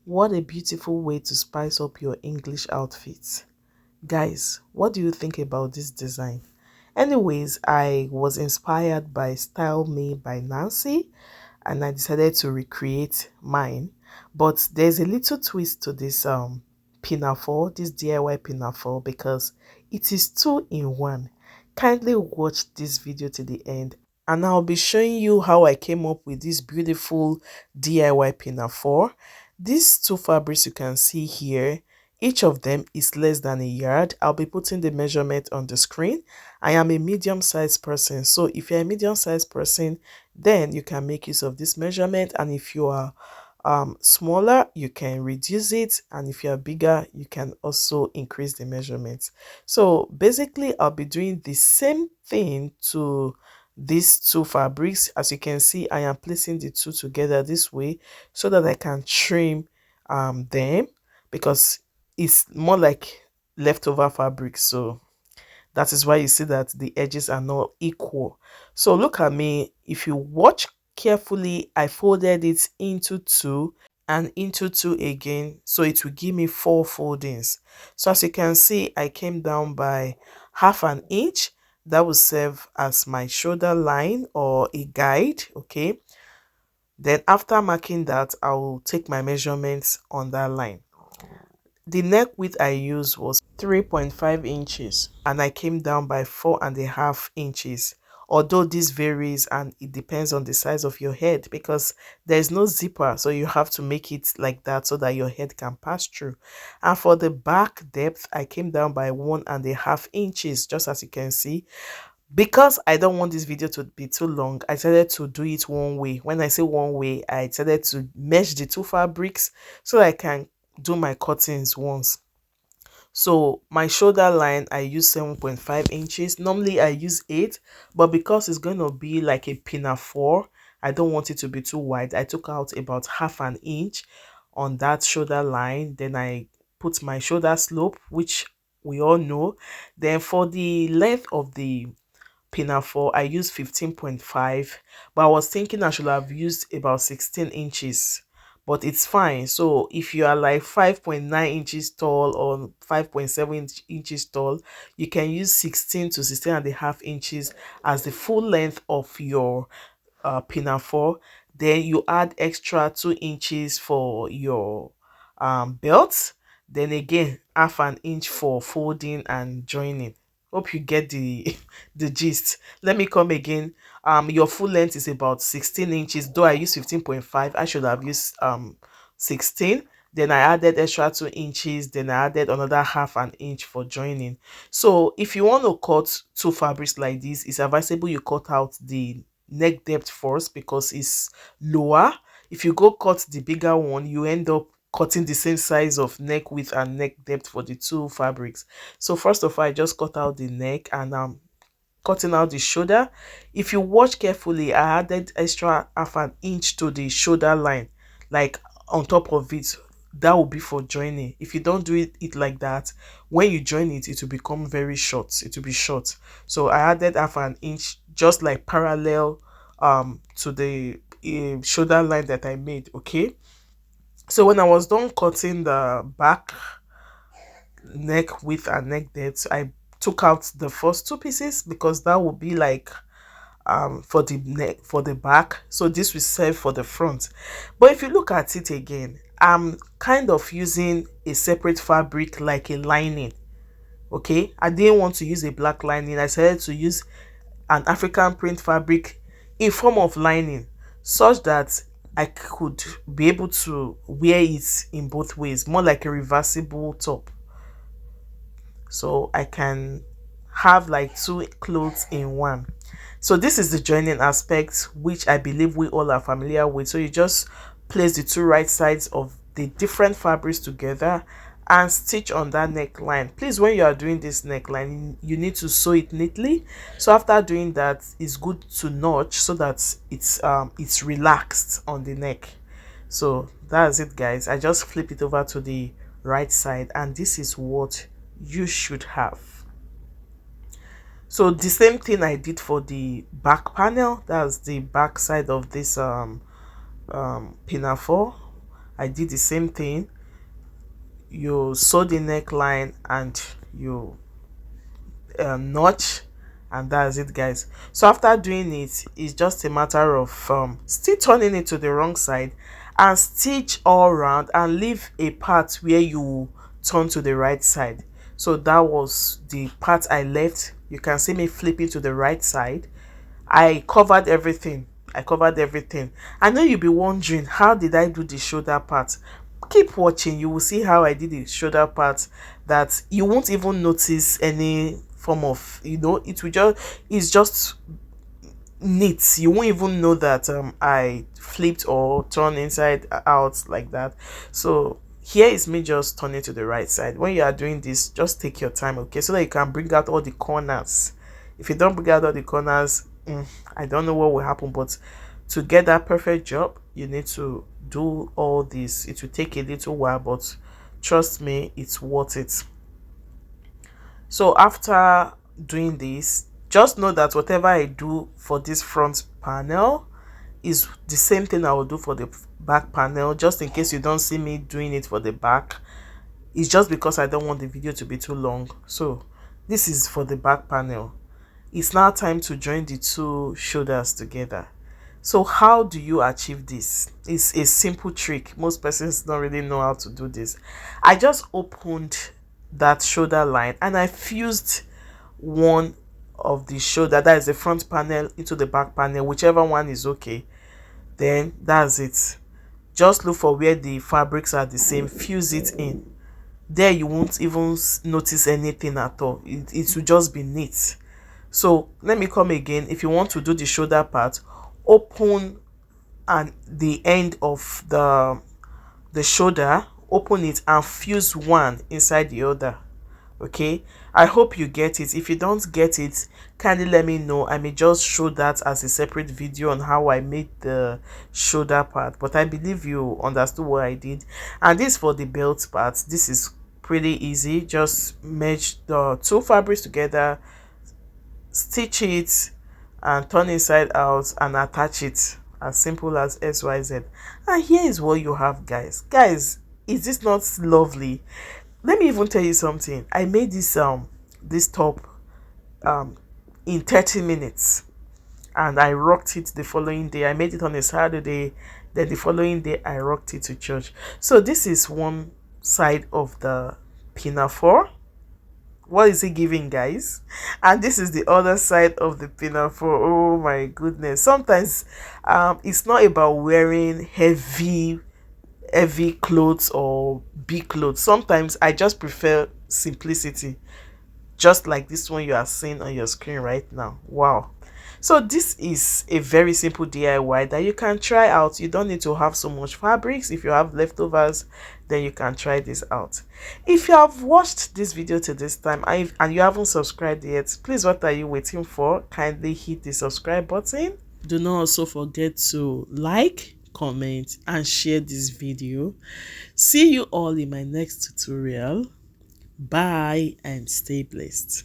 What a beautiful way to spice up your English outfits. Guys, what do you think about this design? Anyways, I was inspired by Style Me by Nancy and I decided to recreate mine. But there's a little twist to this pinafore, this DIY pinafore, because it is two in one. Kindly watch this video to the end and I'll be showing you how I came up with this beautiful DIY pinafore. These two fabrics you can see here, each of them is less than a yard. I'll be putting the measurement on the screen. I am a medium-sized person, so if you're a medium-sized person, then you can make use of this measurement, and if you are smaller, you can reduce it, and if you're bigger, you can also increase the measurements. So basically, I'll be doing the same thing to these two fabrics. As you can see, I am placing the two together this way so that I can trim them, because it's more like leftover fabric. So that is why you see that the edges are not equal. So look at me. If you watch carefully, I folded it into two and into two again, so it will give me 4 foldings. So as you can see, I came down by half an inch. That will serve as my shoulder line or a guide. Okay, then after marking that, I will take my measurements on that line. The neck width I used was 3.5 inches and I came down by 4.5 inches. Although this varies and it depends on the size of your head, because there is no zipper, so you have to make it like that so that your head can pass through. And for the back depth, I came down by 1.5 inches, just as you can see. Because I don't want this video to be too long, I decided to do it one way. When I say one way, I decided to mesh the two fabrics so I can do my cuttings once. So my shoulder line, I use 7.5 inches. Normally I use 8, but because it's going to be like a pinafore, I don't want it to be too wide. I took out about half an inch on that shoulder line. Then I put my shoulder slope, which we all know. Then for the length of the pinafore, I used 15.5, but I was thinking I should have used about 16 inches, but it's fine. So if you are like 5.9 inches tall or 5.7 inches tall, you can use 16 to 16.5 inches as the full length of your pinafore. Then you add extra 2 inches for your belt, then again half an inch for folding and joining. Hope you get the the gist. Let me come again. Your full length is about 16 inches, though I use 15.5. I should have used 16. Then I added extra 2 inches, then I added another half an inch for joining. So if you want to cut two fabrics like this, it's advisable you cut out the neck depth first because it's lower. If you go cut the bigger one, you end up cutting the same size of neck width and neck depth for the two fabrics. So first of all, I just cut out the neck and cutting out the shoulder. If you watch carefully, I added extra half an inch to the shoulder line, like on top of it. That will be for joining. If you don't do it like that, when you join it, it will become very short. It will be short. So I added half an inch, just like parallel to the shoulder line that I made. Okay, so when I was done cutting the back, neck width and neck depth, I took out the first two pieces because that would be like for the neck, for the back, so this will serve for the front. But if you look at it again, I'm kind of using a separate fabric like a lining. Okay, I didn't want to use a black lining. I decided to use an African print fabric in form of lining, such that I could be able to wear it in both ways, more like a reversible top. So I can have like two clothes in one. So this is the joining aspect, which I believe we all are familiar with. So you just place the two right sides of the different fabrics together and stitch on that neckline. Please, when you are doing this neckline, you need to sew it neatly. So after doing that, it's good to notch so that it's relaxed on the neck. So that's it, guys. I just flip it over to the right side and this is what you should have. So the same thing I did for the back panel, that's the back side of this pinafore. I did the same thing. You sew the neckline and you notch, and that's it, guys. So after doing it, it's just a matter of still turning it to the wrong side and stitch all around and leave a part where you turn to the right side. So that was the part I left. You can see me flipping to the right side. I covered everything. I covered everything. I know you'll be wondering, how did I do the shoulder part? Keep watching. You will see how I did the shoulder part, that you won't even notice any form of, it will just, it's just neat. You won't even know that I flipped or turned inside out like that. So here is me just turning to the right side. When you are doing this, just take your time, okay, so that you can bring out all the corners. If you don't bring out all the corners, I don't know what will happen, but to get that perfect job, you need to do all this. It will take a little while, but trust me, it's worth it. So after doing this, just know that whatever I do for this front panel is the same thing I will do for the back panel. Just in case you don't see me doing it for the back, it's just because I don't want the video to be too long. So this is for the back panel. It's now time to join the two shoulders together. So how do you achieve this? It's a simple trick. Most persons don't really know how to do this. I just opened that shoulder line and I fused one of the shoulder, that is the front panel, into the back panel, whichever one is okay. Then that's it. Just look for where the fabrics are the same, fuse it in. There you won't even notice anything at all. It will just be neat. So let me come again. If you want to do the shoulder part, open and the end of the shoulder, open it and fuse one inside the other. Okay, I hope you get it. If you don't get it, kindly let me know. I may just show that as a separate video on how I made the shoulder part, but I believe you understood what I did. And this for the belt part, this is pretty easy. Just merge the two fabrics together, stitch it and turn inside out and attach it, as simple as XYZ. And here is what you have, guys. Is this not lovely? Let me even tell you something. I made this top in 30 minutes and I rocked it the following day. I made it on a Saturday, then the following day I rocked it to church. So this is one side of the Pinafore. What is it giving, guys? And this is the other side of the Pinafore. Oh my goodness. Sometimes it's not about wearing heavy clothes or big clothes. Sometimes I just prefer simplicity, just like this one you are seeing on your screen right now. Wow. So this is a very simple DIY that you can try out. You don't need to have so much fabrics. If you have leftovers, then you can try this out. If you have watched this video to this time and you haven't subscribed yet, please, what are you waiting for? Kindly hit the subscribe button. Do not also forget to like, comment and share this video. See you all in my next tutorial. Bye and stay blessed.